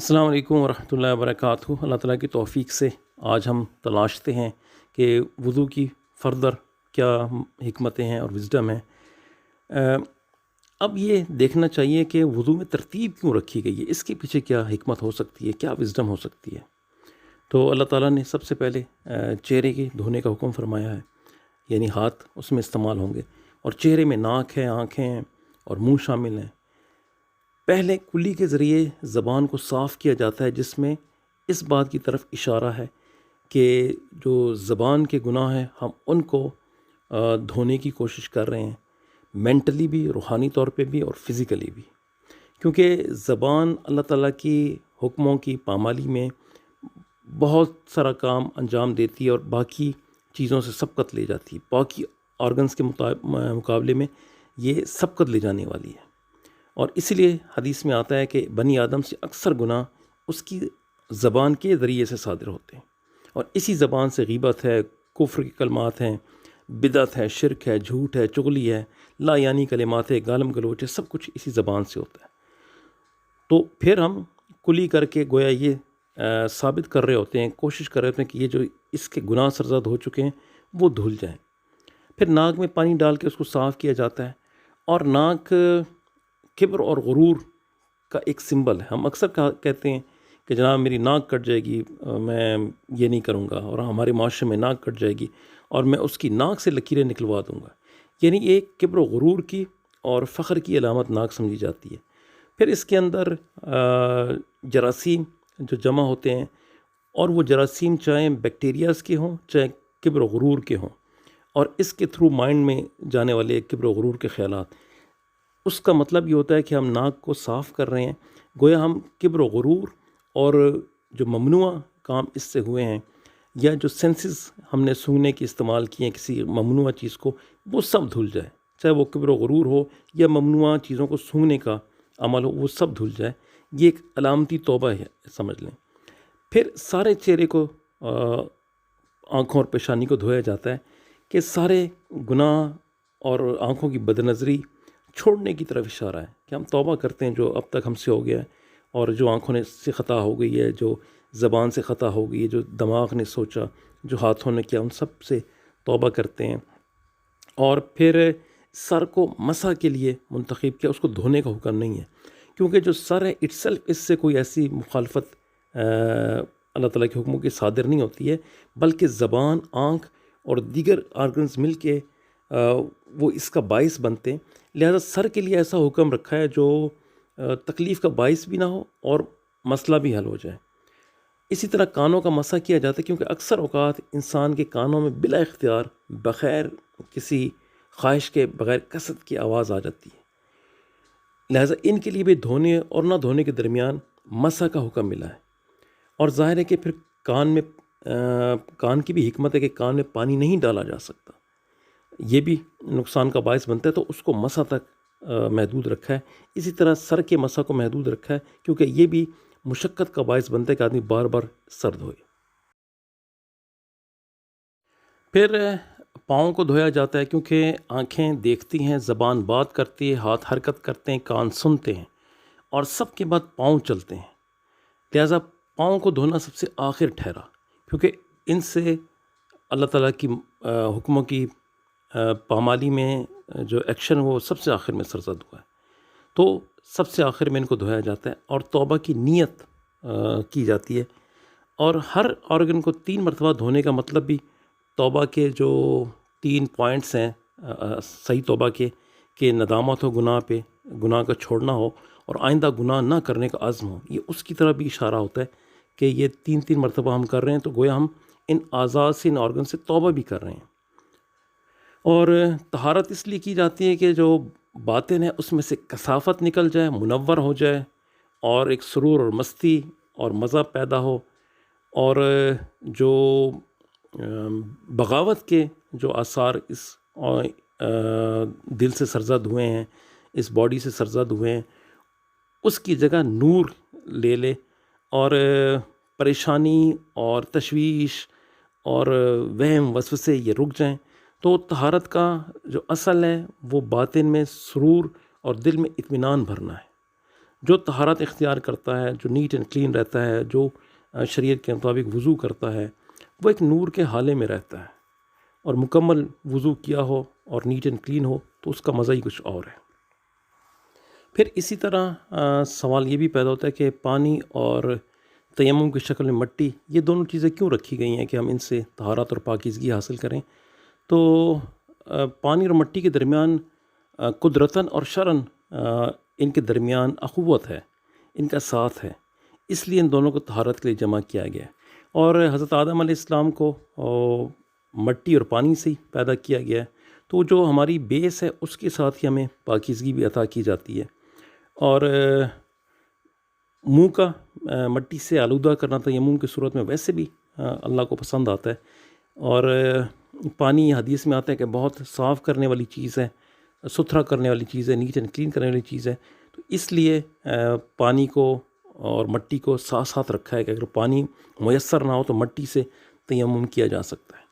السلام علیکم ورحمۃ اللہ وبرکاتہ۔ اللہ تعالیٰ کی توفیق سے آج ہم تلاشتے ہیں کہ وضو کی فردر کیا حکمتیں ہیں اور وزڈم ہیں۔ اب یہ دیکھنا چاہیے کہ وضو میں ترتیب کیوں رکھی گئی ہے، اس کے پیچھے کیا حکمت ہو سکتی ہے، کیا وزڈم ہو سکتی ہے۔ تو اللہ تعالیٰ نے سب سے پہلے چہرے کے دھونے کا حکم فرمایا ہے، یعنی ہاتھ اس میں استعمال ہوں گے، اور چہرے میں ناک ہے، آنکھیں ہیں اور منہ شامل ہیں۔ پہلے کلی کے ذریعے زبان کو صاف کیا جاتا ہے، جس میں اس بات کی طرف اشارہ ہے کہ جو زبان کے گناہ ہیں ہم ان کو دھونے کی کوشش کر رہے ہیں، مینٹلی بھی، روحانی طور پہ بھی اور فزیکلی بھی، کیونکہ زبان اللہ تعالیٰ کی حکموں کی پامالی میں بہت سارا کام انجام دیتی ہے اور باقی چیزوں سے سبقت لے جاتی ہے۔ باقی آرگنز کے مقابلے میں یہ سبقت لے جانے والی ہے، اور اس لیے حدیث میں آتا ہے کہ بنی آدم سے اکثر گناہ اس کی زبان کے ذریعے سے صادر ہوتے ہیں، اور اسی زبان سے غیبت ہے، کفر کی کلمات ہیں، بدعت ہے، شرک ہے، جھوٹ ہے، چغلی ہے، لا یعنی کلمات ہے، گالم گلوچ ہے، سب کچھ اسی زبان سے ہوتا ہے۔ تو پھر ہم کلی کر کے گویا یہ ثابت کر رہے ہوتے ہیں، کوشش کر رہے ہوتے ہیں کہ یہ جو اس کے گناہ سرزد ہو چکے ہیں وہ دھل جائیں۔ پھر ناک میں پانی ڈال کے اس کو صاف کیا جاتا ہے، اور ناک کبر اور غرور کا ایک سمبل ہے۔ ہم اکثر کہتے ہیں کہ جناب میری ناک کٹ جائے گی، میں یہ نہیں کروں گا، اور ہمارے معاشرے میں ناک کٹ جائے گی اور میں اس کی ناک سے لکیریں نکلوا دوں گا، یعنی ایک کبر و غرور کی اور فخر کی علامت ناک سمجھی جاتی ہے۔ پھر اس کے اندر جراثیم جو جمع ہوتے ہیں، اور وہ جراثیم چاہے بیکٹیریاز کے ہوں چاہے کبر و غرور کے ہوں، اور اس کے تھرو مائنڈ میں جانے والے کبر و غرور کے خیالات، اس کا مطلب یہ ہوتا ہے کہ ہم ناک کو صاف کر رہے ہیں، گویا ہم کبر و غرور اور جو ممنوع کام اس سے ہوئے ہیں، یا جو سینسز ہم نے سونگنے کی استعمال کیے ہیں کسی ممنوع چیز کو، وہ سب دھل جائے، چاہے وہ کبر و غرور ہو یا ممنوع چیزوں کو سونگنے کا عمل ہو، وہ سب دھل جائے۔ یہ ایک علامتی توبہ ہے، سمجھ لیں۔ پھر سارے چہرے کو، آنکھوں اور پیشانی کو دھویا جاتا ہے کہ سارے گناہ اور آنکھوں کی بد نظری چھوڑنے کی طرف اشارہ ہے، کہ ہم توبہ کرتے ہیں جو اب تک ہم سے ہو گیا ہے، اور جو آنکھوں سے خطا ہو گئی ہے، جو زبان سے خطا ہو گئی ہے، جو دماغ نے سوچا، جو ہاتھوں نے کیا، ان سب سے توبہ کرتے ہیں۔ اور پھر سر کو مسح کے لیے منتخب کیا، اس کو دھونے کا حکم نہیں ہے، کیونکہ جو سر ہے اٹ سیلف اس سے کوئی ایسی مخالفت اللہ تعالیٰ کے حکموں کی صادر نہیں ہوتی ہے، بلکہ زبان، آنکھ اور دیگر آرگنز مل کے وہ اس کا باعث بنتے ہیں۔ لہذا سر کے لیے ایسا حکم رکھا ہے جو تکلیف کا باعث بھی نہ ہو اور مسئلہ بھی حل ہو جائے۔ اسی طرح کانوں کا مسح کیا جاتا ہے، کیونکہ اکثر اوقات انسان کے کانوں میں بلا اختیار، بغیر کسی خواہش کے، بغیر قصد کی آواز آ جاتی ہے، لہذا ان کے لیے بھی دھونے اور نہ دھونے کے درمیان مسح کا حکم ملا ہے۔ اور ظاہر ہے کہ پھر کان کی بھی حکمت ہے کہ کان میں پانی نہیں ڈالا جا سکتا، یہ بھی نقصان کا باعث بنتا ہے، تو اس کو مسح تک محدود رکھا ہے۔ اسی طرح سر کے مسح کو محدود رکھا ہے، کیونکہ یہ بھی مشقت کا باعث بنتا ہے کہ آدمی بار بار سر دھوئے۔ پھر پاؤں کو دھویا جاتا ہے، کیونکہ آنکھیں دیکھتی ہیں، زبان بات کرتی ہے، ہاتھ حرکت کرتے ہیں، کان سنتے ہیں، اور سب کے بعد پاؤں چلتے ہیں۔ لہٰذا پاؤں کو دھونا سب سے آخر ٹھہرا، کیونکہ ان سے اللہ تعالیٰ کی حکموں کی پامالی میں جو ایکشن وہ سب سے آخر میں سرزد ہوا ہے، تو سب سے آخر میں ان کو دھویا جاتا ہے، اور توبہ کی نیت کی جاتی ہے۔ اور ہر آرگن کو 3 مرتبہ دھونے کا مطلب بھی توبہ کے جو 3 پوائنٹس ہیں صحیح توبہ کے، کہ ندامت ہو گناہ پہ، گناہ کا چھوڑنا ہو، اور آئندہ گناہ نہ کرنے کا عزم ہو، یہ اس کی طرح بھی اشارہ ہوتا ہے کہ یہ 3 مرتبہ ہم کر رہے ہیں، تو گویا ہم ان اعضاء سے، ان آرگن سے توبہ بھی کر رہے ہیں۔ اور طہارت اس لیے کی جاتی ہے کہ جو باطن ہے اس میں سے کثافت نکل جائے، منور ہو جائے، اور ایک سرور اور مستی اور مزہ پیدا ہو، اور جو بغاوت کے جو آثار اس دل سے سرزد ہوئے ہیں، اس باڈی سے سرزد ہوئے ہیں، اس کی جگہ نور لے لے، اور پریشانی اور تشویش اور وہم وسوسے یہ رک جائیں۔ تو طہارت کا جو اصل ہے وہ باطن میں سرور اور دل میں اطمینان بھرنا ہے۔ جو طہارت اختیار کرتا ہے، جو نیٹ اینڈ کلین رہتا ہے، جو شریعت کے مطابق وضو کرتا ہے، وہ ایک نور کے حالے میں رہتا ہے، اور مکمل وضو کیا ہو اور نیٹ اینڈ کلین ہو تو اس کا مزہ ہی کچھ اور ہے۔ پھر اسی طرح سوال یہ بھی پیدا ہوتا ہے کہ پانی اور تیمم کی شکل میں مٹی، یہ دونوں چیزیں کیوں رکھی گئی ہیں کہ ہم ان سے طہارت اور پاکیزگی حاصل کریں؟ تو پانی اور مٹی کے درمیان قدرتاً اور شرعاً ان کے درمیان اخوت ہے، ان کا ساتھ ہے، اس لیے ان دونوں کو طہارت کے لیے جمع کیا گیا ہے۔ اور حضرت آدم علیہ السلام کو مٹی اور پانی سے ہی پیدا کیا گیا ہے، تو جو ہماری بیس ہے اس کے ساتھ ہی ہمیں پاکیزگی بھی عطا کی جاتی ہے۔ اور منہ کا مٹی سے آلودہ کرنا تیمم کی صورت میں ویسے بھی اللہ کو پسند آتا ہے، اور پانی حدیث میں آتا ہے کہ بہت صاف کرنے والی چیز ہے، ستھرا کرنے والی چیز ہے، نیٹ اینڈ کلین کرنے والی چیز ہے، تو اس لیے پانی کو اور مٹی کو ساتھ ساتھ رکھا ہے کہ اگر پانی میسر نہ ہو تو مٹی سے تیمم کیا جا سکتا ہے۔